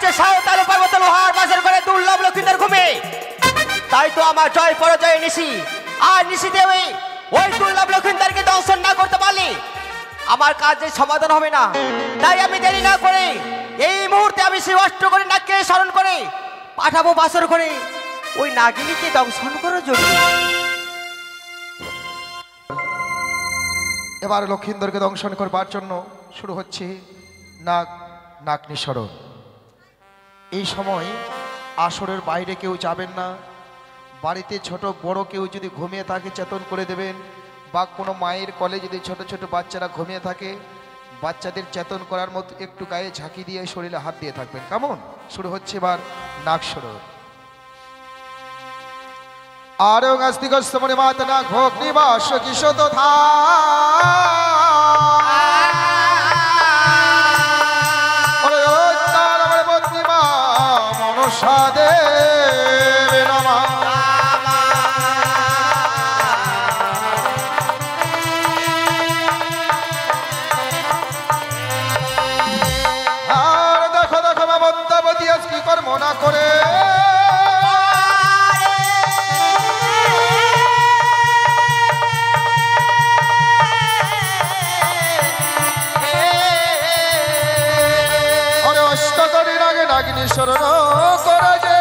আছে সাঁওতাল পর্বত লোহার বাজার করে দুর্লভ লক্ষিন্দার ঘুমে। তাই তো আমার জয় পরাজয় নিশি, আর নিশিতে ওই দুর্লভ লক্ষিন্দারকে দংশন না করতে পারলে আমার কাজের সমাধান হবে না। তাই আমি দেরি না করে এই মুহূর্তে আমি সেই অষ্ট করে নাককে স্মরণ করে পাঠাবো বাসর করে ওই নাগিনীকে দংশন করার জন্য। এবার লক্ষিন্দরকে দংশন করবার জন্য শুরু হচ্ছে নাগ নাগনি স্মরণ। এই সময় আসরের বাইরে কেউ যাবেন না। বাড়িতে ছোট বড় কেউ যদি ঘুমিয়ে থাকে চেতন করে দেবেন, বা কোনো মায়ের কোলে যদি ছোট ছোট বাচ্চারা ঘুমিয়ে থাকে বাচ্চাদের চেতন করার মতো একটু গায়ে ঝাঁকি দিয়ে শরীরে হাত দিয়ে থাকবেন। কেমন? শুরু হচ্ছে এবার নাগ স্মরণ। आरो अस्तिगस्त मणि मातना भोग निवास किशोर था मनसा देव नमः আর দেখো দেখো মমতাবতী আজ কি কর্ম না করে নাগিনী শরণ করা যে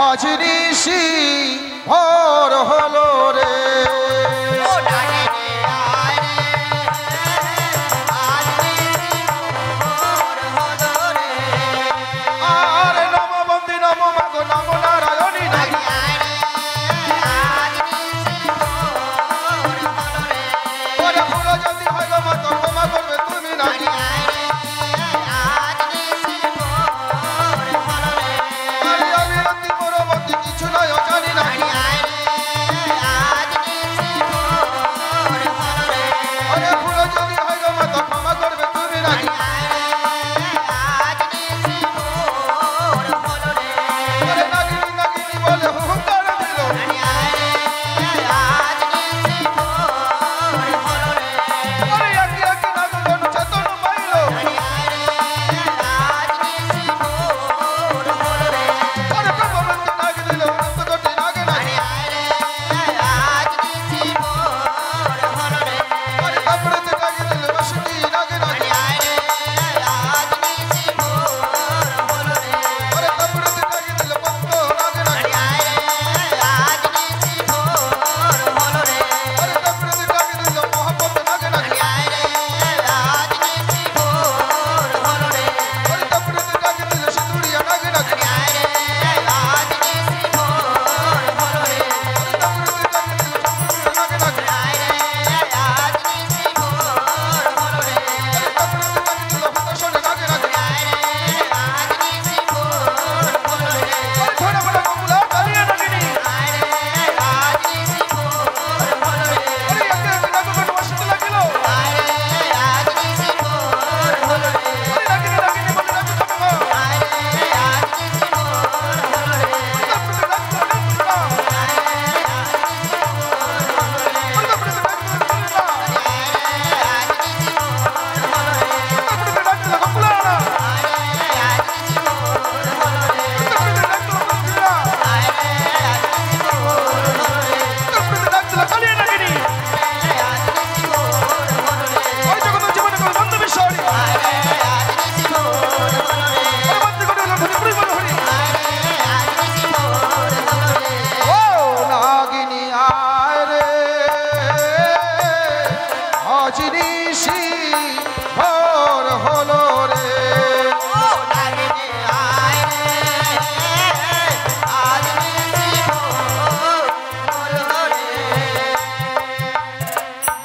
আজ নিশি ভোর হলো রে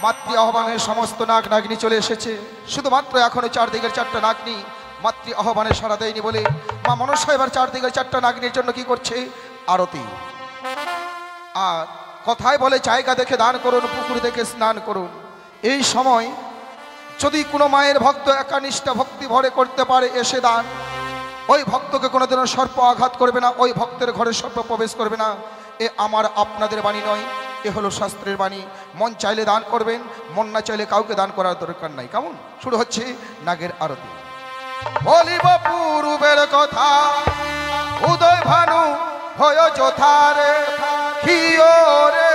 মাতৃ আহ্বানের সমস্ত নাগ নাগিনী চলে এসেছে। শুধুমাত্র এখনো চারদিকের চারটা নাগিনী মাতৃ আহ্বানে সাড়া দেয়নি বলে মা মনসা এবার চারদিকের চারটা নাগিনীর জন্য কি করছে? আরতি। আর কথায় বলে জায়গা দেখে দান করুন, পুকুর দেখে স্নান করুন। এই সময় যদি কোনো মায়ের ভক্ত একানিষ্ঠ ভক্তি ভরে করতে পারে এসে দান, ওই ভক্তকে কোনোদিনও সর্প আঘাত করবে না, ওই ভক্তের ঘরে সর্প প্রবেশ করবে না। এ আমার আপনাদের বাণী নয়, এ হলো শাস্ত্রের বাণী। মন চাইলে দান করবেন, মন না চাইলে কাউকে দান করার দরকার নাই। কেমন? শুরু হচ্ছে নাগের আরতি। বলিব পূর্বের কথা, উদয় ভানু হয় যথারে হিও রে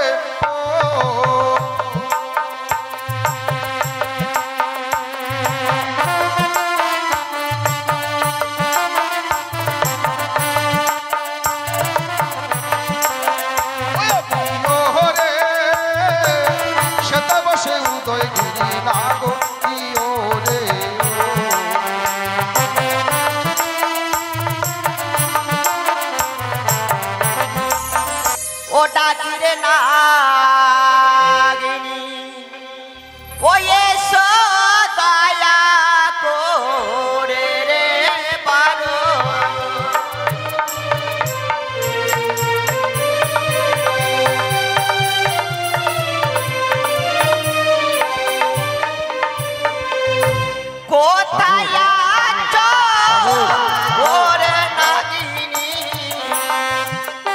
ওটা কিরে নাগিনী, ওই এসো দয়া করে রে বারো। কোথায় আছো ওরে নাগিনী,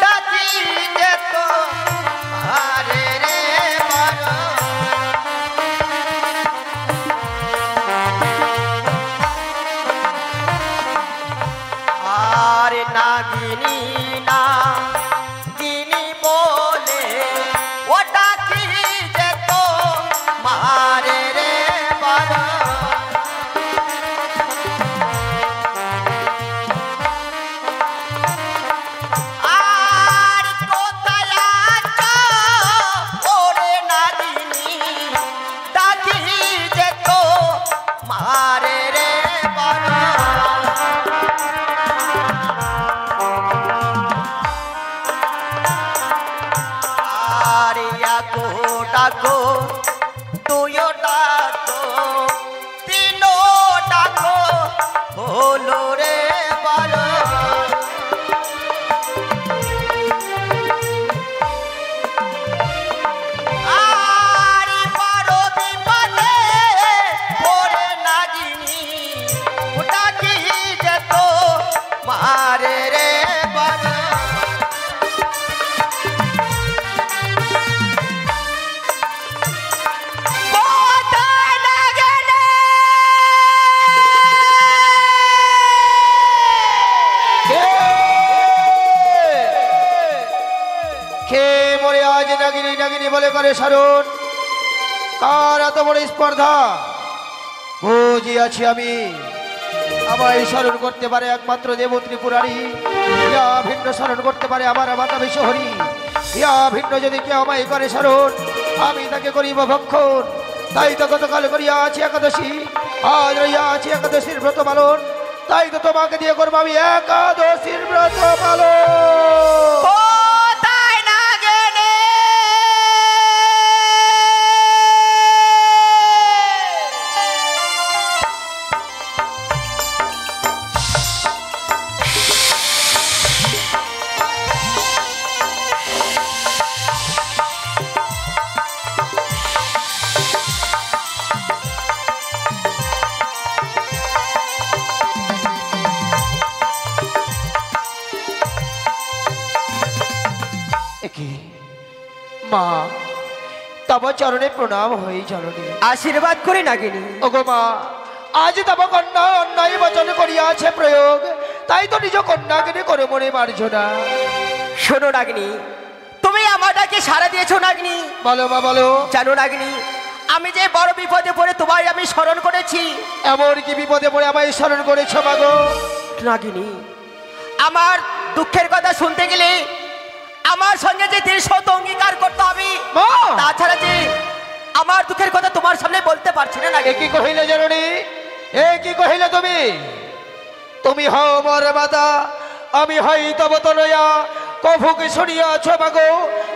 ডাকি যেত আরে রে বারো। আর নাগিনী না গিনি বলে ও ডাকি যেত মারে রে বারো। আর কোথায় আছো ওরে নাগিনী, ডাকি যেত মারে রে বারো। আর ইয়াকো ডাকো তুইও ডাকো, তিনো ডাকো হলো রে বারো। আর বড় বিপদে পড়ে নাগিনী, ডাকি যেত মারে রে বারো। কোথায় নাগিনী? কে মরে আজ নাগিনী নাগিনী বলে করে সারণ? কার এত বড় স্পর্ধা? বুঝিয়াছি আমি, আমায় স্মরণ করতে পারে একমাত্র দেব ত্রিপুরারি, ইয়া ভিন্ন স্মরণ করতে পারে আমার মাতা বিশ্বহরি। ইয়া ভিন্ন যদি কেউ আমায় করে স্মরণ, আমি তাকে করিব ভক্ষণ। তাই তো গতকাল করিয়া আছি একাদশী, আজ রইয়া আছি একাদশীর ব্রত পালন। তাই তো তোমাকে দিয়ে করবো আমি একাদশীর ব্রত পালন। কোথায় নাগিনী? মা, তব চরণে প্রণাম হই জননী। আশীর্বাদ করে নাগিনী। ওগো মা, আজ তব কন্যা অন্যায় বচন করিয়াছে প্রয়োগ, তাই তো নিজ কন্যাকে করে মনে মারছ না। শোনো নাগিনী, তুমি আমার ডাকে সাড়া দিয়েছো নাগিনী। বলো মা বলো। জানো নাগিনী, আমি যে বড় বিপদে পড়ে তোমায় আমি স্মরণ করেছি। এমন কি বিপদে পড়ে আমায় স্মরণ করেছ মাগো? নাগিনী, আমার দুঃখের কথা শুনতে গেলে আমার সঙ্গে যে 300 অঙ্গীকার করতে হবে, মা! তাছাড়া যে আমার দুঃখের কথা তোমার সামনে বলতে পারছি না। এ কি কহিলে জননী? এ কি কহিলে তুমি? তুমি হও মোর মাতা, আমি হই তব তনয়া। কভুকে শুনিয়াছ মাগো,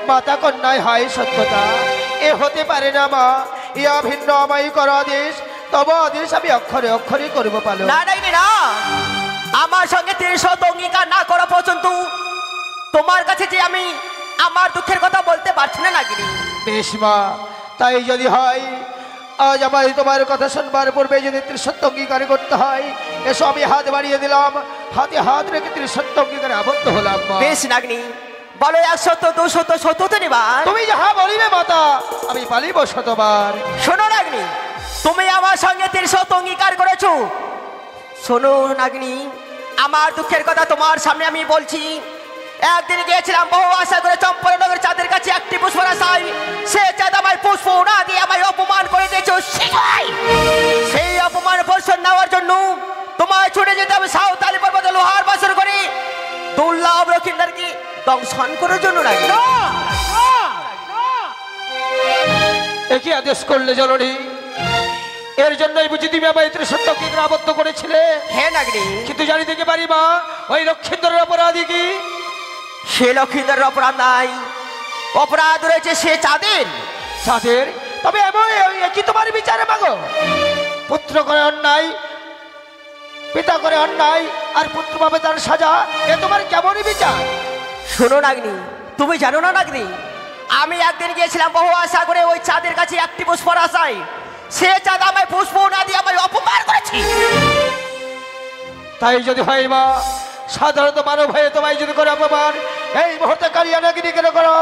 মাতা কন্যায় হয় সত্যতা। এ হতে পারে না মা, ইয়া ভিন্ন আমায় কর আদেশ। তব আদেশ আমি অক্ষরে অক্ষরে করব পালন। না নাগিনী না, আমার সঙ্গে 300 অঙ্গীকার না করা পর্যন্ত তোমার কাছে যে আমি আমার দুঃখের কথা বলতে পারছি না নাগিনী। বেশ মা, তাই যদি হয় আজ আমায় তোমার কথা শুনবার পূর্বে যদি ত্রিসত্য অঙ্গীকার করতে হয়, এসো আমি হাত বাড়িয়ে দিলাম, হাতে হাত রেখে ত্রিসত্য অঙ্গীকারে আবদ্ধ হলাম। বেশ নাগনি, বলো 100 200 100 নিবার। তুমি যাহা বলিবে মাতা, আমি পালিব শতবার। শোনো নাগনি, তুমি আমার সঙ্গে 300 অঙ্গীকার করেছো। শোনো নাগনি, আমার দুঃখের কথা তোমার সামনে আমি বলছি। একদিন গিয়েছিলাম বহু আশা করে চম্পলনগর চাঁদের কাছে একটি পুষ্পর আশায়। সে চাঁদ আমায় পুষ্প না দিয়ে আমায় অপমান করে দিয়েছো। সেই অপমান বর্ষণ নেওয়ার জন্য তোমায় ছুটে যেতে হবে সাঁওতালি পর্বতে লোহার বাসর করে দুর্লভ লক্ষিন্দারকে দংশন করার জন্য। নাকি একই আদেশ করলে জননী? এর জন্যই বুঝি তুমি আমায় ত্রিসত্য অঙ্গীকারে আবদ্ধ করেছিলে? হ্যাঁ নাগনি, কিন্তু জানি থেকে পারি মা, ওই লক্ষিন্দরের অপরাধী কি? সে লক্ষিন্দারের অপরাধ নাই, অপরাধ রয়েছে সে চাঁদের। চাঁদের? তবে এমন কি তোমার বিচারে মাগো? পুত্র করে অন্যায়, পিতা করে অন্যায়, আর পুত্র পাবে তার সাজা, এ তোমার কেমনই বিচার? শোনো নাগনি, তুমি জানো না নাগনি, আমি একদিন গিয়েছিলাম বহু আশা করে ওই চাঁদের কাছে একটি পুষ্পর আশায়। সে চাঁদ আমায় পুষ্প না দিয়ে আমায় অপমান করেছে। তাই যদি হয় মা, সাধারণত মানব হয়ে তোমায় যদি করে অপমান, এই মুহূর্তে কালিয়ানাগিরি কেন করো?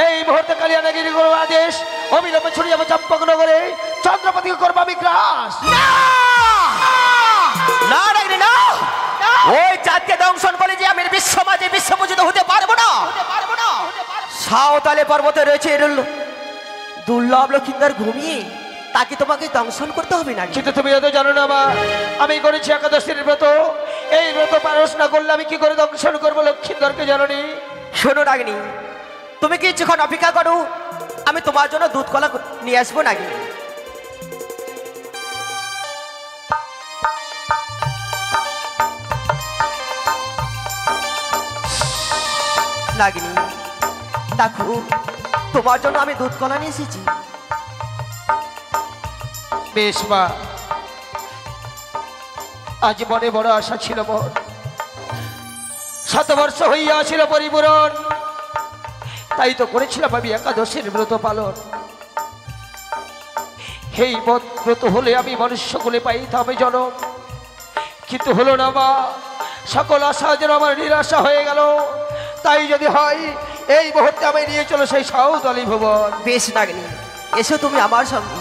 এই মুহূর্তে কালিয়ানাগিরি করো আদেশ, অবিলম্বে ছড়িয়ে যাবো চম্পকনগরে, চন্দ্রপতিকে করবো আমি গ্রাস। না নাগনি না, ওই চাঁদকে দংশন করে যে আমি বিশ্ব মাঝে বিশ্বপূজিত হতে পারবো না। সাঁওতালি পর্বতে রয়েছে দুর্লভ লক্ষিন্দার ঘুমিয়ে, তাকে তোমাকে দংশন করতে হবে না। কিন্তু তুমি এত জানো না মা, আমি করেছি একাদশীর ব্রত। এই ব্রত পালন না করলে আমি কি করে দংশন করবো লক্ষিন্দরকে, জানি? শোনো নাগনি, তুমি কিছুক্ষণ অপেক্ষা করো, আমি তোমার জন্য দুধ কলা নিয়ে আসবো। নাকি নাগিনী, দেখো তোমার জন্য আমি দুধ কলা নিয়ে এসেছি। বেশ মা, আজ মনে বড় আশা ছিল মোর, 7 বর্ষ হইয়া ছিল পরিপূরণ, তাই তো করেছিলাম আমি একাদশীর ব্রত পালন। এই ব্রত হলে আমি মনুষ্য কুলে পাইতাম জনম, কিন্তু হলো না মা, সকল আশা যেন আমার নিরাশা হয়ে গেল। তাই যদি হয়, এই মুহূর্তে আমি নিয়ে চলো সেই সাঁওতালি ভুবন। বেশ নাগিনী, এসো তুমি আমার সঙ্গে।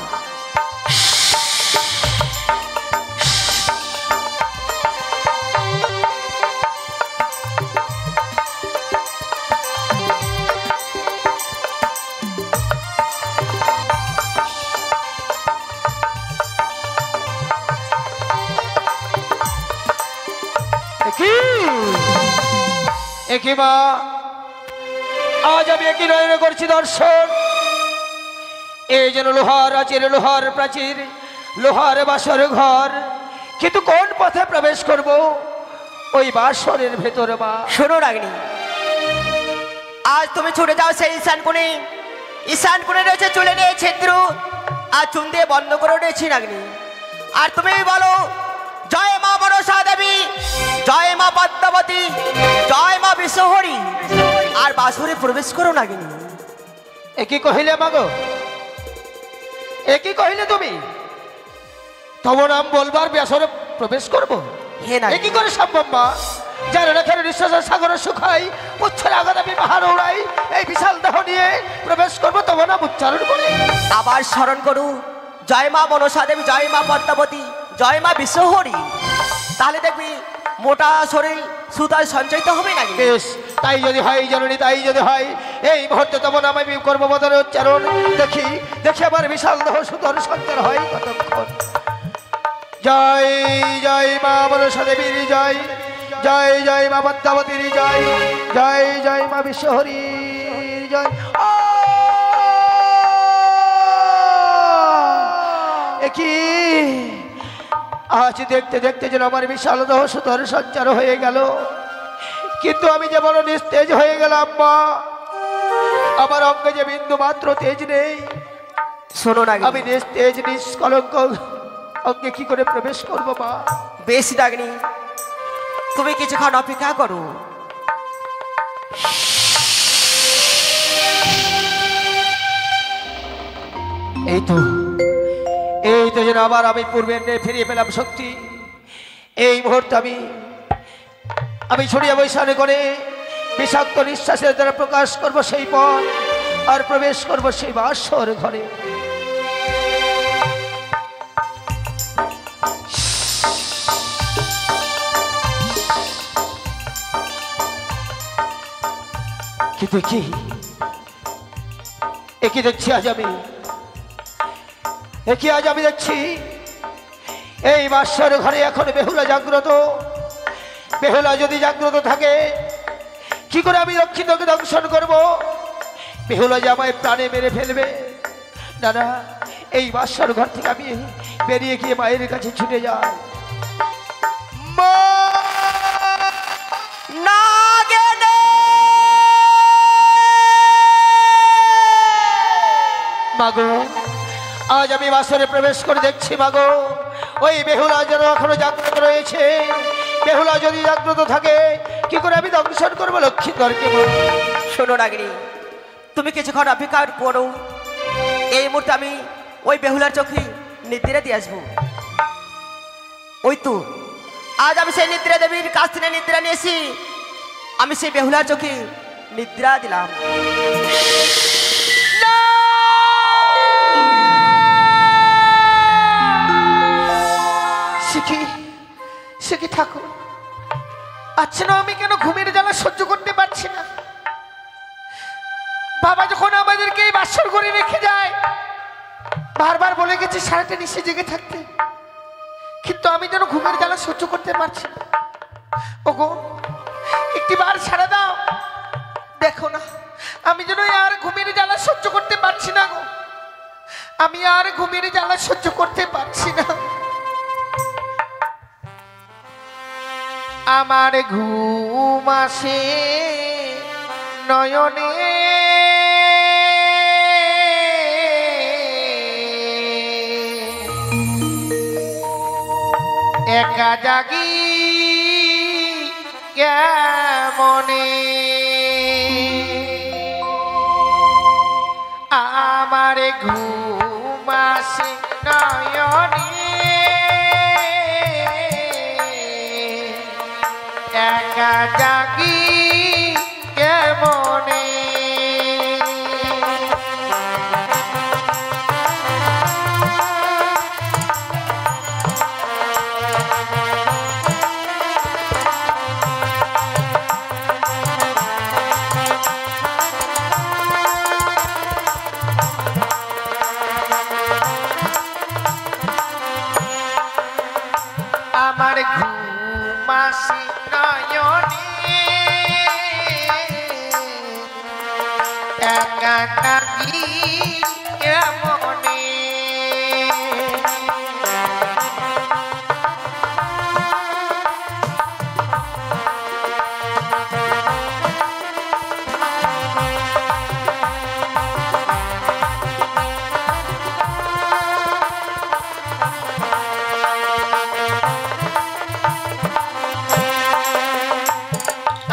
একই মা, আজ আমি একই নয়নে করছি দর্শন। এই যেন লোহার আচির, লোহার প্রাচীর, লোহার বাসর ঘর, কিন্তু কোন পথে প্রবেশ করব ওই বাসরের ভেতরে মা? শোনো নাগিনী, আজ তুমি ছুটে যাও সেই ঈশান কোণে। ঈশান কোণে রয়েছে চুলে নিয়ে ছিদ্র, আর চুন দিয়ে বন্ধ করে রয়েছি নাগিনী। আর তুমি বলো, জয় মা মনসা দেবী, জয় মা পদ্মাবতী, জয় মা বিশ্বহরি, আর বাসরে প্রবেশ করো নাগিনী। একই কহিলে মাগো? একই কহিলে তুমি? তব নাম বলবার বাসরে প্রবেশ করবো? হে না, একই করে সম্ভব মা? যারা রেখে নিঃশ্বাসের সাগরে শুকাই, পুচ্ছের আঘাত আমি পাহাড় উড়াই, এই বিশাল দেহ নিয়ে প্রবেশ করবো তব নাম উচ্চারণ করে। আবার স্মরণ করো, জয় মা মনসা দেবী, জয় মা পদ্মাবতী, জয় মা বিশ্বহরি, তাহলে দেখবি মোটা শরীর সুতার সঞ্চয়িত হবে নাকি? বেশ, তাই যদি হয় জননী, তাই যদি হয়, এই মুহূর্তে তখন আমি কর্মবদনে উচ্চারণ। দেখি দেখি আমার বিশাল দেহ সুতর সঞ্চার হয় কতক্ষণ। জয় জয় মা মনসা দেবীর জয়, জয় জয় মা পদ্মাবতীর জয়, জয় জয় মা বিশ্বহরির জয়। কি আজ দেখতে দেখতে যেন আমার বিশাল দেহ সুতর সঞ্চার হয়ে গেল, কিন্তু আমি যে বড় নিস্তেজ হয়ে গেলাম মা। আমার অঙ্গে যে বিন্দু মাত্র তেজ নেই। শোনো না, আমি নিস্তেজ নিষ্কলঙ্ক অঙ্গে কি করে প্রবেশ করবো মা? বেশ ডাগনি, তুমি কিছুক্ষণ অপেক্ষা করো। এই তো এই তো যেন আবার আমি পূর্বের ন্যায় ফিরিয়ে পেলাম শক্তি। এই মুহূর্তে আমি ছড়িয়া বৈশানে করে বিষাক্ত নিঃশ্বাসের দ্বারা প্রকাশ করব সেই পথ আর প্রবেশ করব সেই বাসর ঘরে। কিন্তু কি দেখছি আজ আমি দেখছি এই বাসর ঘরে এখন বেহুলা জাগ্রত। বেহুলা যদি জাগ্রত থাকে কি করে আমি রক্ষিতকে দংশন করব? বেহুলা যে আমায় প্রাণে মেরে ফেলবে। না না, এই বাসর ঘর থেকে আমি বেরিয়ে গিয়ে মায়ের কাছে ছুটে যাই। মাগো, আজ আমি বাসরে প্রবেশ করে দেখছি মাগো, ওই বেহুলা যেন এখনো জাগ্রত রয়েছে। বেহুলা যদি জাগ্রত থাকে কি করে আমি দংশন করবো লক্ষ্মীধরকে? শোনো নাগিনী, তুমি কিছুক্ষণ অপেক্ষা করো। এই মুহূর্তে আমি ওই বেহুলার চোখে নিদ্রা দিয়ে আসবো। ওই তো আজ আমি সেই নিদ্রা দেবীর কাছ থেকে নিদ্রা নিয়েছি। আমি সেই বেহুলার চোখে নিদ্রা দিলাম। সে কি ঠাকুর? আচ্ছা না, আমি কেন ঘুমের জ্বালা সহ্য করতে পারছি না? বাবা যখন আমাদেরকে এই বাসর ঘরে রেখে যায়, বারবার বলে গেছে সারাটা নিশে জেগে থাকতে, কিন্তু আমি যেন ঘুমের জ্বালা সহ্য করতে পারছি না। ওগো, একটিবার ছাড়া দাও। দেখো না, আমি যেন আর ঘুমের জ্বালা সহ্য করতে পারছি না গো। আমি আর ঘুমের জ্বালা সহ্য করতে পারছি না। আমার ঘুম আসে নয়নে, একা জাগি কেমনে। আমার ঘুম আসে নয়নে, একা জাগি কেমনে। আমার ঘুম আসে নয়নে, একা জাগি কেমনে।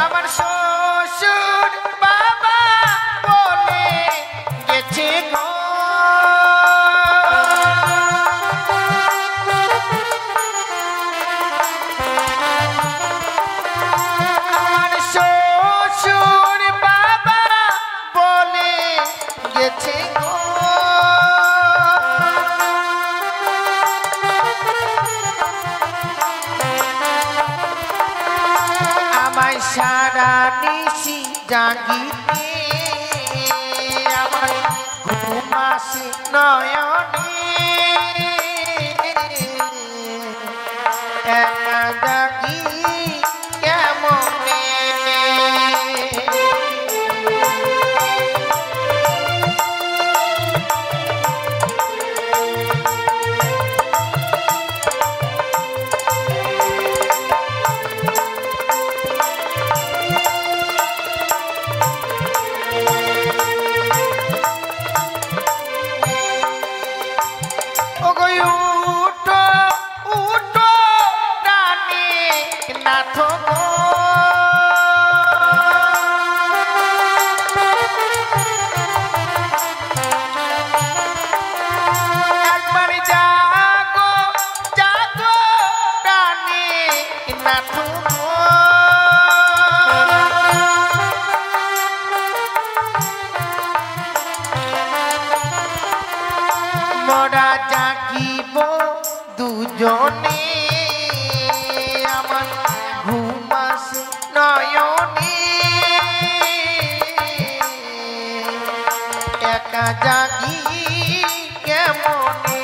আমার শ্বশুর বাবা বলে গেছে গো, আমার শ্বশুর বাবা বলে গেছে গো, আমায় সারা নিশি জাগিতে, আমার ঘুম আসে নয়নে, একা জাগি কেমনে। মোরা জাগিব দুজনে আমার ঘুম আসে নয়নে একা জাগি কেমনে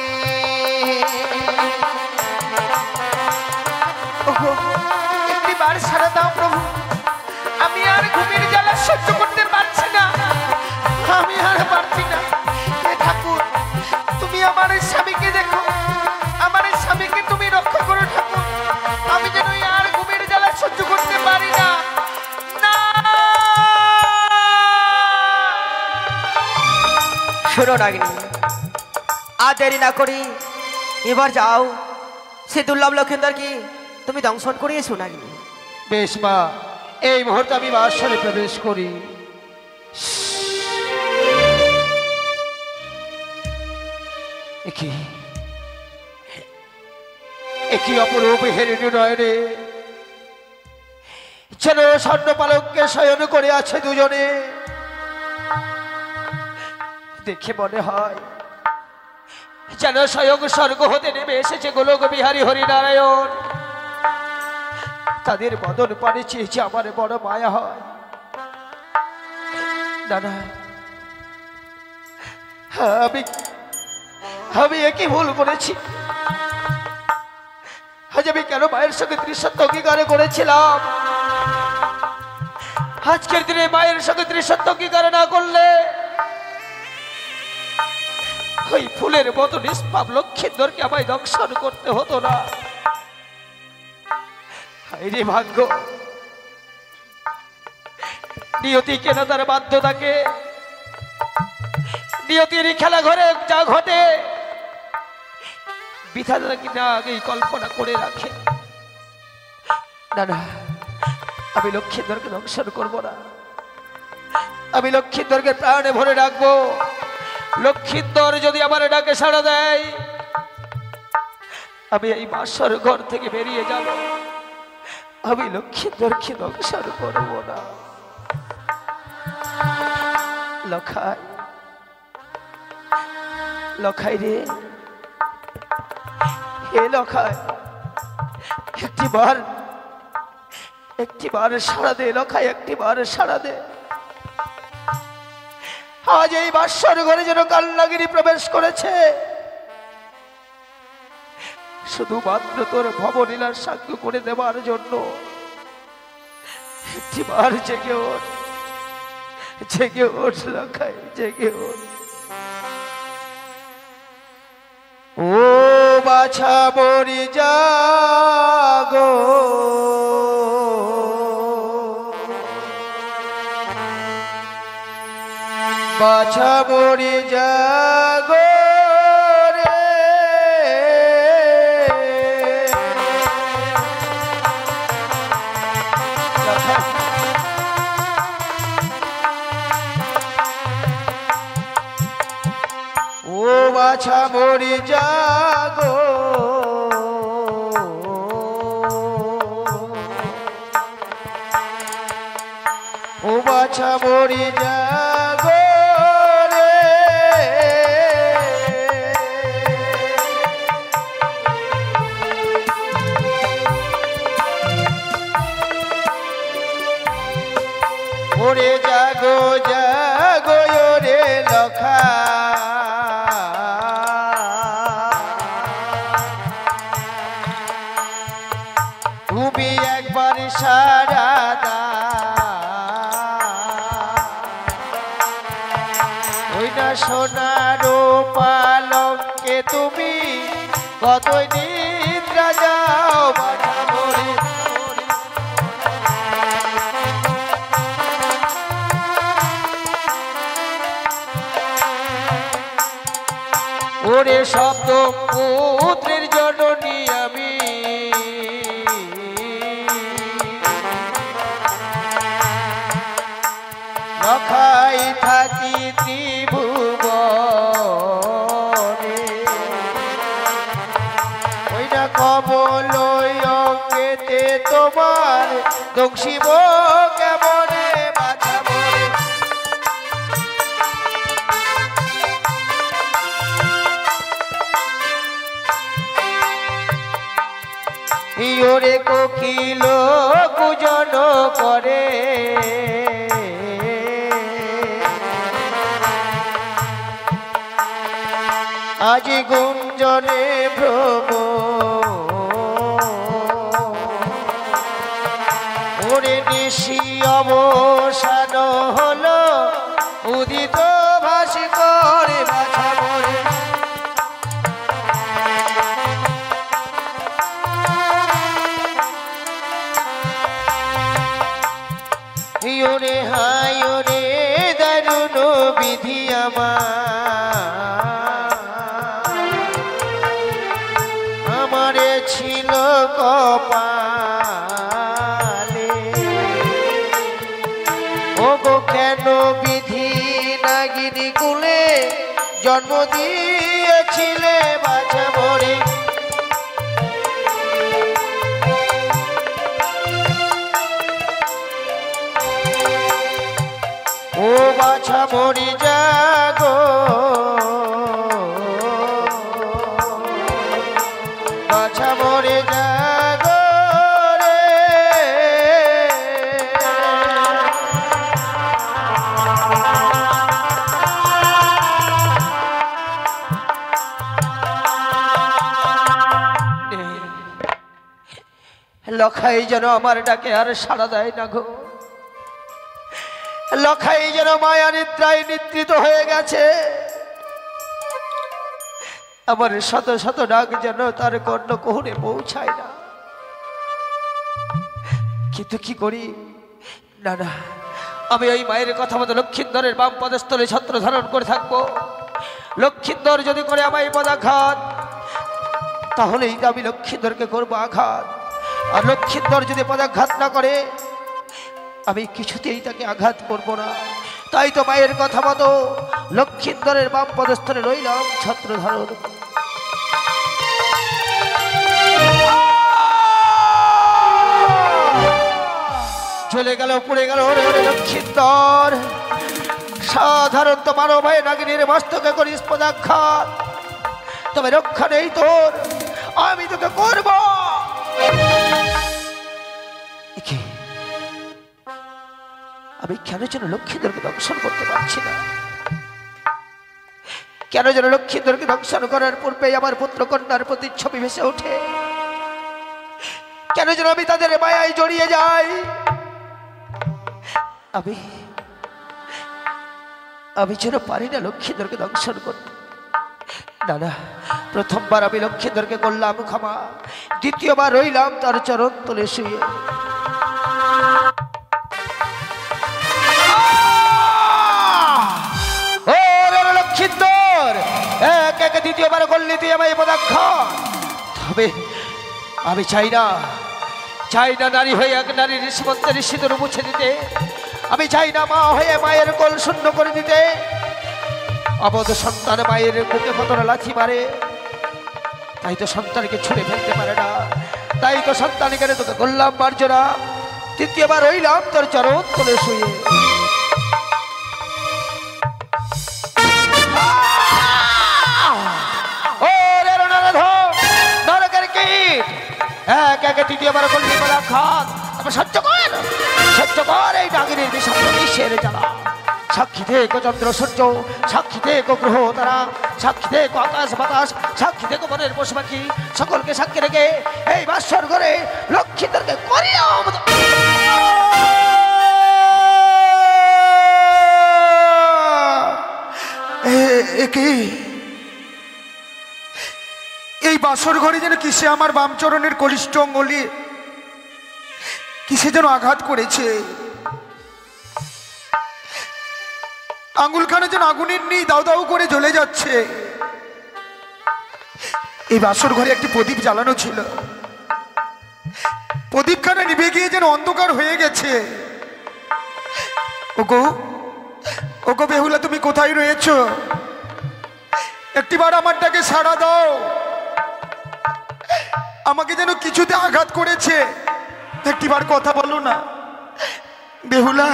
একটিবার সারা দাও প্রভু আমি আর ঘুমের জ্বালা সহ্য করতে পারছি না আমি আর পারছি না হে ঠাকুর তুমি আমার স্বামীকে দেখো আমার স্বামীকে তুমি রক্ষা করো ঠাকুর আমি যেন আর ঘুমের জ্বালা সহ্য করতে পারি না শোনো নাগিনী আর দেরি না করি এবার যাও সে দুর্লভ লক্ষিন্দরকে তুমি দংশন করিয়েছো নাগিনী। বেশ মা এই মুহূর্তে আমি বাসরে প্রবেশ করি। একই অপরূপ হেরিণী নয়নে যেন স্বর্ণ পালঙ্কে শয়ন করে আছে দুজনে দেখে মনে হয় যেন স্বয়ং স্বর্গ হতে নেমে এসেছে গোলক বিহারী হরিনারায়ণ তাদের বদন পানে চেয়েছে আমার বড় মায়া হয় দাদা আমি একই ভুল করেছি আজ আমি কেন মায়ের সঙ্গে ত্রিসত্য অঙ্গীকার করেছিলাম আজকের দিনে মায়ের সঙ্গে ত্রিসত্য অঙ্গীকার না করলে ওই ফুলের মতো নিষ্পাপ লক্ষ্মীন্দরকে আমায় দংশন করতে হতো না। হায়রে ভাগ্য নিয়তি কেন তার বাধ্য থাকে নিয়তির খেলা ঘরে যা ঘটে বিধাতা কিনা আগেই কল্পনা করে রাখে না না আমি লক্ষ্মীন্দরকে দংশন করব না আমি লক্ষ্মীন্দরকে প্রাণে ভরে রাখবো লক্ষ্মীন্দর যদি আমার ডাকে সাড়া দেয় আমি এই বাসর ঘর থেকে বেরিয়ে যাব আমি লক্ষ্মীন্দরকে দংশন করব না। লখাই লখাই রে হে লখাই একটিবার সাড়া দে লখাই একটিবার সাড়া দে আজ এই বাসর ঘরে যেন কালনাগিনী প্রবেশ করেছে শুধুমাত্র তোর ভবলীলার সাঙ্গ করে দেওয়ার জন্য একটিবার জেগে ওঠ লখাই জেগে ওঠ ও বাছা মরি জাগো বাছা মরি জাগো রে ও বাছা মরি জাগো ও বাছা মরি জাগো ওরে জাগো জাগো রে লখা তুমি একবার সারা দা ওই না সোনার পালঙ্কে তুমি কতই নিদ্রা যাও বাছা মরি ওরে শব্দ পুত্রের জননী আমি লখাই থাকি ত্রিভুবনে ওই না কমল অঙ্গেতে তোমার দংশিব কেমনে বাছা মরে ওরে কোকিল কুজন করে আজি গুঞ্জনে ভ্রম ওরে নিশি অবসান হলো উদিত ভাস্কর বাছা মরে ওরে হায় ওরে দারুণ বিধি আমারে ছিল কপালে ও গো কেন বিধি নাগিনী কুলে জন্ম দিয়েছিলে বাছা মরে ও বাছা মরি জাগো বাছা মরে জাগো রে লখাই যেন আমার ডাকে আর সাড়া দেয় না গো লখাই যেন মায়া নিদ্রায় নিদ্রিত হয়ে গেছে আমার শত শত ডাক যেন তার কর্ণকুহরে পৌঁছায় না কিন্তু কি করি না না আমি ওই মায়ের কথা মতো লক্ষিন্দরের বাম পদস্থলে ছত্র ধারণ করে থাকবো লক্ষিন্দর যদি করে আমায় পদাঘাত তাহলেই আমি লক্ষিন্দরকে করবো আঘাত আর লক্ষিন্দর যদি পদাঘাত না করে আমি কিছুতেই তাকে আঘাত করব না তাই তো মায়ের কথা মতো লক্ষিন্দরের বাম পদস্থলে রইলাম ছত্র ধারণ চলে গেল পুড়ে গেল ওরে ওরে লক্ষিন্দর সাধারণ তো মানব ভাই নাগিনীর মস্তকে করিস পদাঘাত তবে রক্ষা নেই তোর আমি তোকে করব আমি কেন যেন লক্ষ্মীদেরকে দংশন করতে পারছি না কেন যেন লক্ষ্মীদেরকে দংশন করার পূর্বে আমার পুত্র কন্যার প্রতিচ্ছবি ভেসে ওঠে কেন যেন আমি তাদের মায়ায় জড়িয়ে যাই আমি যেন পারি না লক্ষ্মীদেরকে দংশন করতে না না প্রথমবার আমি লক্ষ্মীদেরকে করলাম ক্ষমা দ্বিতীয়বার রইলাম তার চরণ তলে শুয়ে লক্ষ্মীন্দর এক এক দ্বিতীয়বার করলি তুই আমায় পদাঘাত তবে আমি চাই না নারী হয়ে এক নারীর সীমন্তের সিঁদুর মুছে দিতে আমি চাই না মা হয়ে মায়ের কোল শূন্য করে দিতে অবধ সন্তান মায়ের বুকে কতটা লাথি মারে তাই তো সন্তানকে ছুঁড়ে ফেলতে পারে না তাই তো সন্তানকে তোকে করলাম মার্জনা তৃতীয়বার হইলাম তোর চরণ তলে শুয়ে এক একে তৃতীয়বার করলি বলা খাত সহ্য কর এই নাগিনীর বিষের জ্বালা সাক্ষী থেকো চন্দ্র সূর্য সাক্ষী থেকো গ্রহ তারা সাক্ষী থেকো আকাশ বাতাস সাক্ষী থেকো বনের পশু পাখি সকলকে সাক্ষী রেখে এই বাসর ঘরে লক্ষ্মীদেরকে করিলাম এই বাসর ঘরে যেন কিসে আমার বাম চরণের কলিষ্ঠ অঙ্গলি কিসে যেন আঘাত করেছে আঙুলখানে যেন আগুনের নেই দাউ দাউ করে জ্বলে যাচ্ছে এই বাসর ঘরে একটি প্রদীপ জ্বালানো ছিল প্রদীপখানে নিভে গিয়ে যেন অন্ধকার হয়ে গেছে ওগো ওগো বেহুলা তুমি কোথায় রয়েছো একটিবার আমার ডাকে সাড়া দাও আমাকে যেন কিছুতে আঘাত করেছে একটিবার কথা বলো না বেহুলা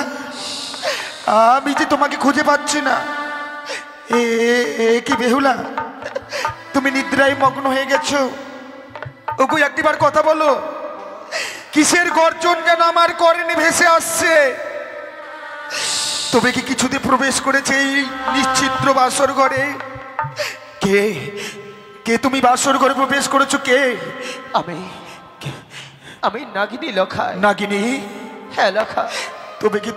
আমি যে তোমাকে খুঁজে পাচ্ছি না কি বেহুলা তুমি নিদ্রায় মগ্ন হয়ে গেছো ওগো একটিবার কথা বলো কিসের গর্জন যেন আমার কর্ণে ভেসে আসছে। তবে কি কিছুতে প্রবেশ করেছে এই নিশ্চিদ্র বাসর ঘরে? কে কে তুমি বাসর ঘরে প্রবেশ করেছো? কে? আমি আমি নাগিনী লখাই। নাগিনী? হ্যাঁ লখাই। তবে কি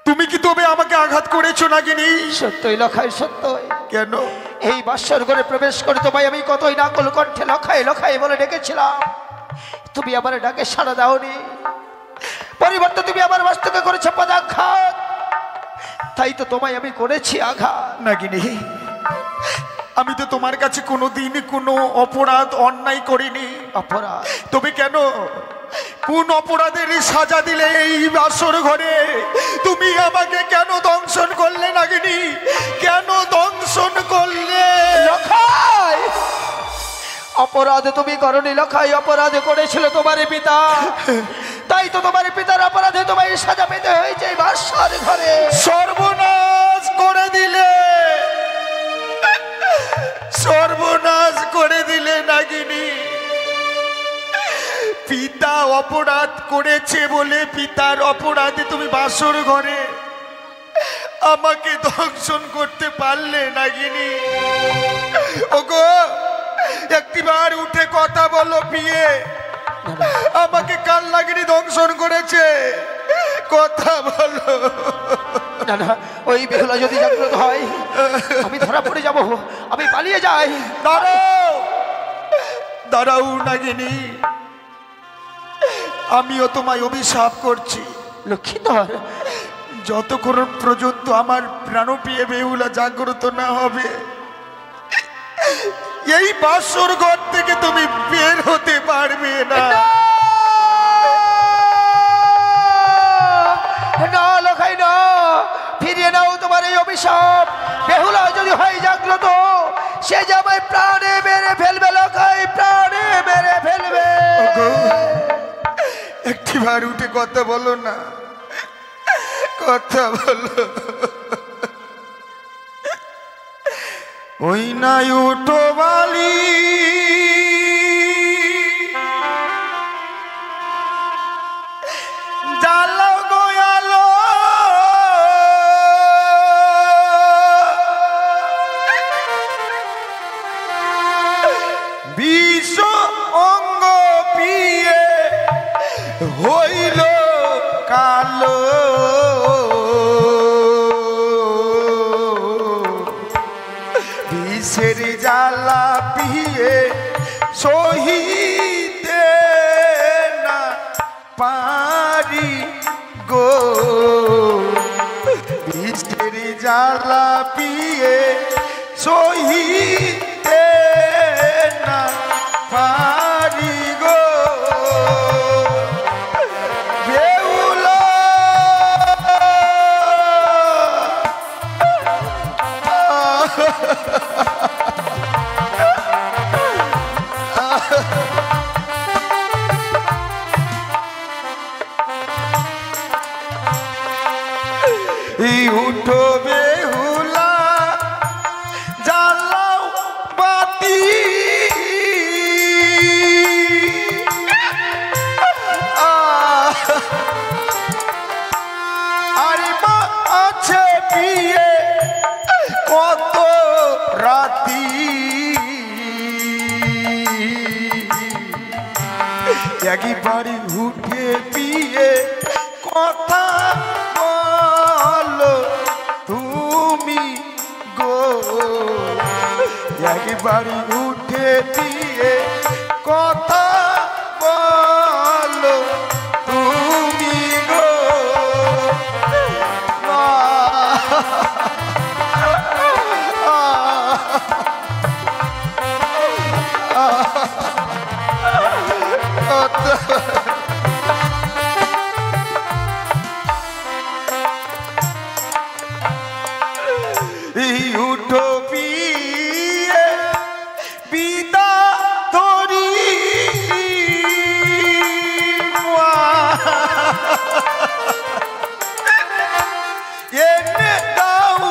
তুমি কি তবে আমাকে আঘাত করেছো নাগিনী? সত্যই লখাই, সত্যই। কেন? এই বাসর ঘরে প্রবেশ করে তোমায় আমি কতই নাকল কণ্ঠে লখাই লখাই বলে ডেকেছিলাম, তুমি আমার ডাকে সাড়া দাওনি। পরিবর্তে তুমি আমার বাস্তকে করেছো পদাঘাত, তাই তো তোমায় আমি করেছি আঘাত। নাগিনী, আমি তো তোমার কাছে কোনোদিন কোনো অপরাধ অন্যায় করিনি। অপরাধ? তবে কেন, কোন অপরাধের সাজা দিলে এই বাসর ঘরে? তুমি আমাকে কেন দংশন করলে নাগিনী? কেন দংশন করলে? লখাই, অপরাধ তুমি করনি লখাই, অপরাধ করেছিল তোমার পিতা, তাই তো তোমার পিতার অপরাধে তোমায় সাজা পেতে হয়েছে এই বাসর ঘরে। সর্বনাশ করে দিলে, সর্বনাশ করে দিলে নাগিনী। পিতা অপরাধ করেছে বলে পিতার অপরাধে তুমি বাসর ঘরে আমাকে দংশন করতে পারলে নাগিনী। ওগো, একটিবার উঠে কথা বলো পিয়ে, আমাকে কাল নাগিনী দংশন করেছে, কথা বলো। না না, ওই বেহুলা যদি জাগ্রত হয় আমি ধরা পড়ে যাব, আমি পালিয়ে যাই। দাঁড়াও, দাঁড়াও নাগিনী, আমিও তোমায় অভিশাপ করছি। লক্ষ্মীধর, যতক্ষণ পর্যন্ত আমার প্রাণপ্রিয় বেহুলা জাগ্রত না হবে এই বাসর ঘর থেকে তুমি বের হতে পারবে না। না লখাই না, ফিরিয়ে নাও তোমার এই অভিশাপ। বেহুলা যদি হয় জাগ্রত, সে যে আমায় প্রাণে মেরে ফেলবে লখাই, প্রাণে মেরে ফেলবে। একটিবার উঠে কথা বলো না, কথা বলো। ওই নাই উঠো বালি, জ্বালাও গোয়ালো, বিষ অঙ্গ পিয়ে হইল কালো। বিষের জ্বালা পিয়ে সহিতে না পারি গো, বিষের জ্বালা পিয়ে সহিতে না পারি গো। বেহুলা উঠো বেহুলা, জ্বালাও বাতি, আরে মা আছে বিয়ে কত রাতি, একবারই উঠে বিয়ে কথা বলো তুমি গো, একবারই উঠে দিয়ে কথা বলো তুমি গো। উঠো পিয়ে বিদা ধরি, এনে দাও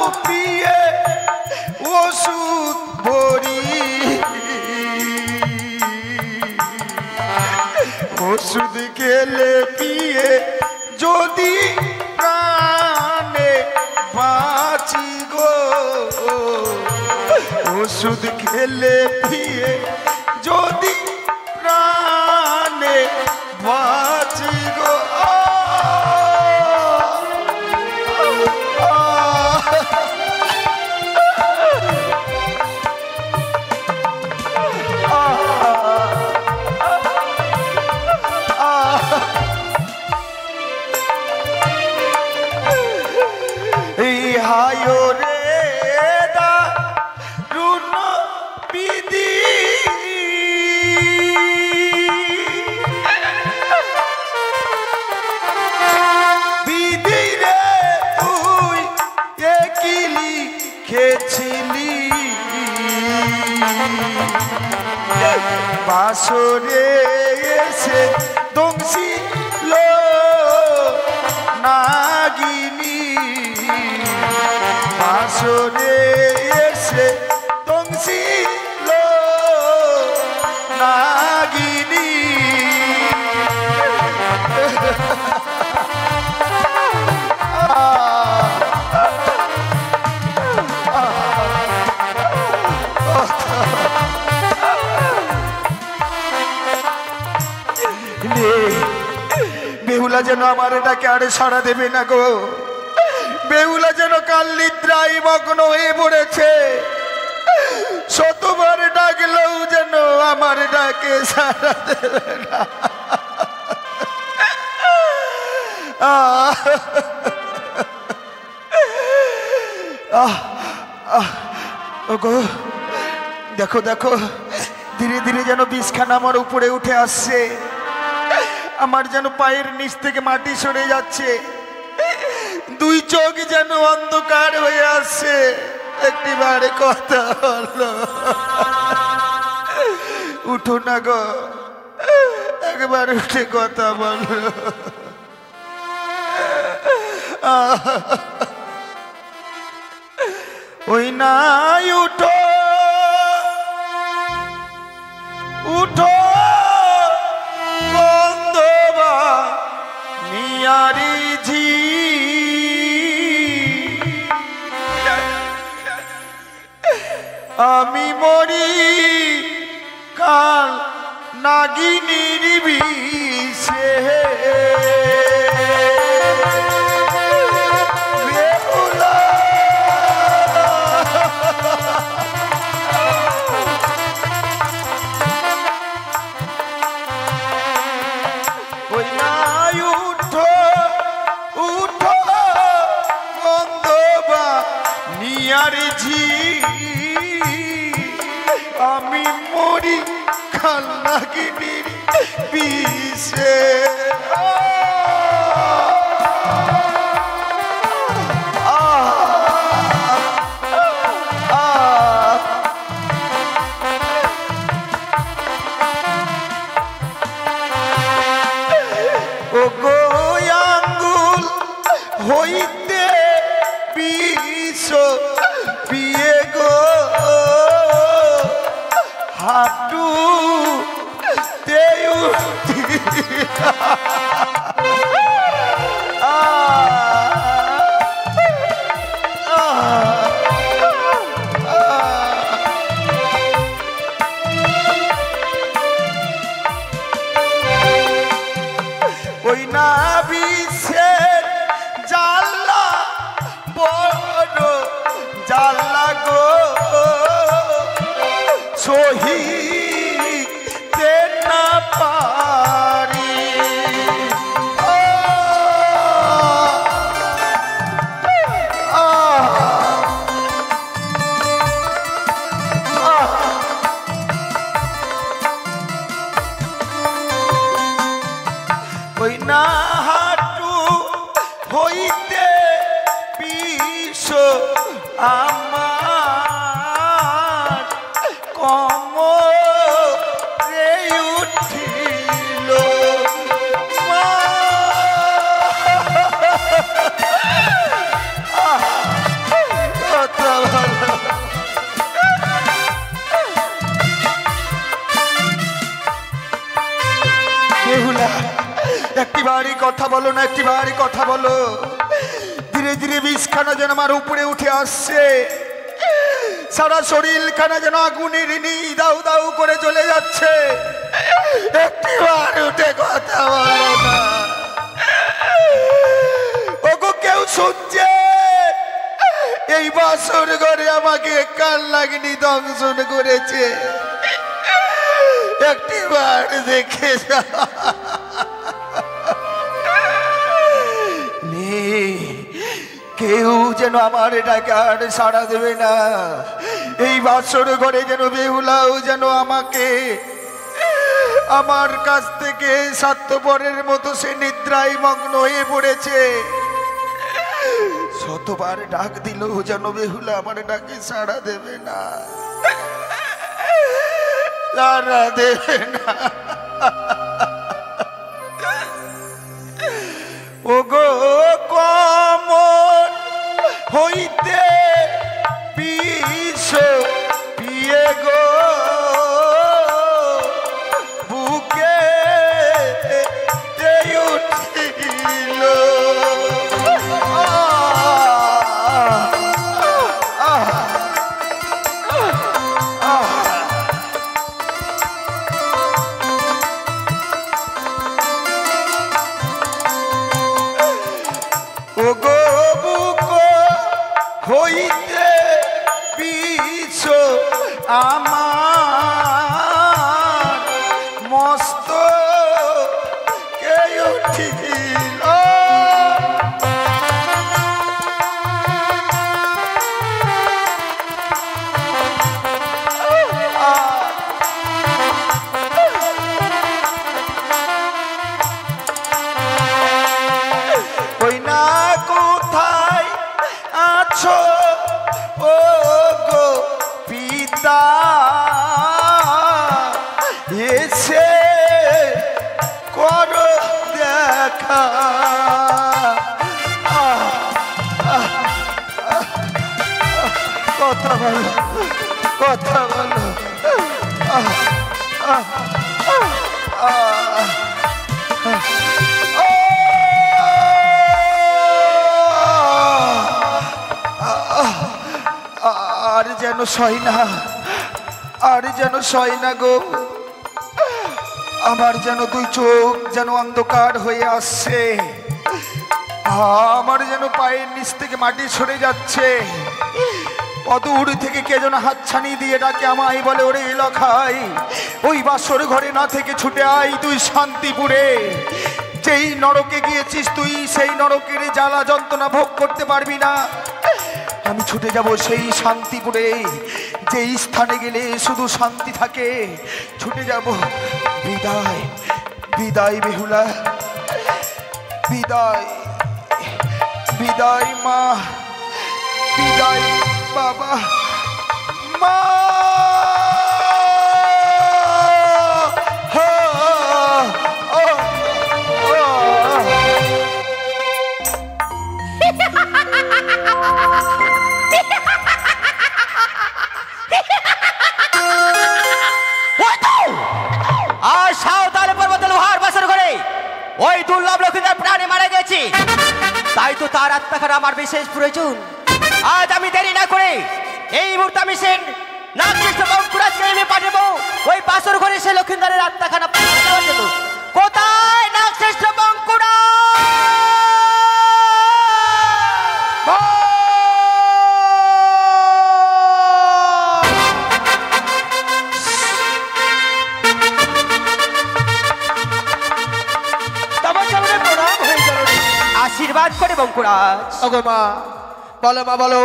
খেলে পিয়ে যদি প্রাণে বাঁচি গো, ওষুধ খেলে পিয়ে যদি প্রাণে বাঁচি গো। বাসরে এসে দংশিল নাগিনী, বাসরে এসে দংশিল নাগিনী। বেহুলা যেন আমার এটাকে আরে সাড়া দেবে না গো, বেহুলা যেন কাল নিদ্রায় মগ্ন হয়ে পড়েছে, শতবার ডাকলেও যেন আমার ডাকে সাড়া দেবে না। ওগো দেখো দেখো, ধীরে ধীরে যেন বিষখানা আমার উপরে উঠে আসছে, আমার যেন পায়ের নিচ থেকে মাটি সরে যাচ্ছে, দুই চোখ যেন অন্ধকার হয়ে আসছে। একটিবারে কথা হলো, উঠো না গো, একবার উঠে কথা বলো। ওই নাই উঠো উঠো বন্ধবা মিয়ারি ঝি, আমি মরি কাল নাগিনীর বিষে। আমি মরি কাল নাগিনীর বিষে। ও গো আঙ্গুল হইতে বিষ পিয়ে গো, হাটু তেউ ওই না বিষের জাল্লা বড় জাল্লা গো, সহিতে না পারি। ওই না হাটু হইতে বিষ আমার কমরে উঠিল। বেহুলা একটিবারই কথা বলো না, একটিবারই কথা বলো। ধীরে ধীরে বিষখানা যেন আমার উপরে উঠে আসছে, সারা শরীরখানা যেন আগুনের দাউ দাউ করে চলে যাচ্ছে। একটিবার উঠে কথা বলো না। ওগো কেউ শুনছে? এই বাসর ঘরে আমাকে কাল লাগনি দংশন করেছে, একটিবার দেখে যা। কেউ যেন আমার ডাকে আর সাড়া দেবে না। এই বাসর ঘরে যেন বেহুলাও যেন আমাকে আমার কাছ থেকে স্বার্থপরের মতো সে নিদ্রায় মগ্ন হয়ে পড়েছে। শতবার ডাক দিলেও যেন বেহুলা আমার ডাকে সাড়া দেবে না, সাড়া দেবে না। ওগো কমন হইতে বিষ পিয়ে গো বুকে উঠিল। ওগো বুক হইতে বিষ আমার মস্ত কে উঠিল। ওই না কোথায় আছো ও গো পিতা, এসে করো দেখা। কথা বলো, কথা বলো। আর যেন সয় না, আর যেন সয় না গো। আমার যেন দুই চোখ যেন অন্ধকার হয়ে আসছে, আমার যেন পায়ের নিচ থেকে মাটি সরে যাচ্ছে। অদূর থেকে কে যেন হাতছানি দিয়ে ডাকে আমায়, বলে ওরে লখাই ওই বাসর ঘরে না থেকে ছুটে আয় তুই শান্তিপুরে। যেই নরকে গিয়েছিস তুই সেই নরকের জ্বালা যন্ত্রণা ভোগ করতে পারবি না। আমি ছুটে যাব সেই শান্তিপুরে, যেই স্থানে গেলে শুধু শান্তি থাকে। ছুটে যাব। বিদায়, বিদায় বেহুলা, বিদায়, বিদায় মা, বিদায় বাবা। মা ওই দুর্লভ লক্ষ্মীদের প্রাণে মারা গেছি, তাই তো তার আত্মাখানা আমার বিশেষ প্রয়োজন। আজ আমি দেরি না করে এই মুহূর্তে আমি সেন নাগকৃষ্ণ বঙ্কুরাজকে আমি পাঠাবো ওই বাসর ঘরে সে লক্ষ্মীন্দারের আত্মাখানা পাঠিয়ে দেওয়ার জন্য। কোথায় নাগকৃষ্ণ বঙ্কুরাজ? আশীর্বাদ করে বঙ্কুরাজ। ওগো মা, বলো মা বলো,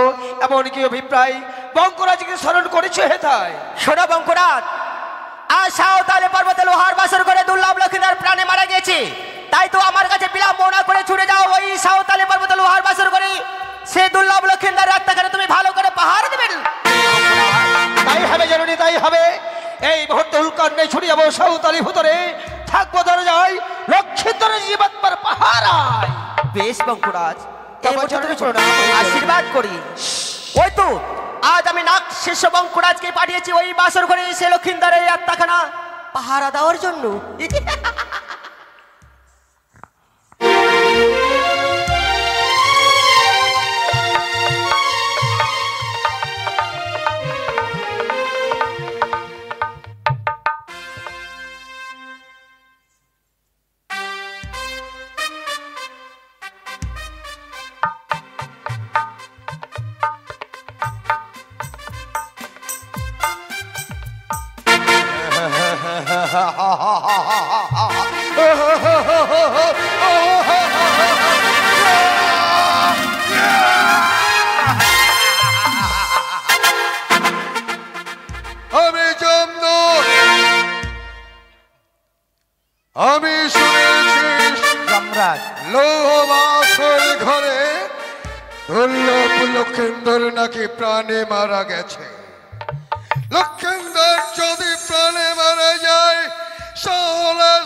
এমন কি অভিপ্রায় বঙ্কুরাজকে স্মরণ করেছে হেথায়? শোনো বঙ্কুরাজ, আজ সাঁওতালি পর্বতে লোহার বাসর করে দুর্লভ লক্ষ্মীদের প্রাণে মারা গেছে, তাই তো আমার কাছে বিলম্ব না করে ছুটে যাও ওই সাঁওতালি পর্বতে লোহার বাসর করে সে দুর্লভ লক্ষ্মীদের আত্মাখানে তুমি ভালো করে পাহাড় দেবেন। তাই হবে জননী, তাই হবে। এই মুহূর্তে উল্কান্নে ছুটে যাবো সাঁওতালি ভুতরে, থাকবো দরজায় লক্ষ্মীন্দরের জীবাত্মার পাহারায়। বেশ বঙ্কুরাজ, আশীর্বাদ করি। ওই তো আজ আমি নাগ শিষ্য বঙ্কুরাজকে পাঠিয়েছি ওই বাসর ঘরে সে লক্ষ্মীন্দরের আত্মাখানা পাহারা দেওয়ার জন্য। আমি জমদূত, আমি শুনেছি সম্রাট লৌহবাসর ঘরে দুর্লভ লক্ষেন্দর নাকি প্রাণে মারা গেছে। লক্ষেন্দর যদি প্রাণে মারা যায় তাহলে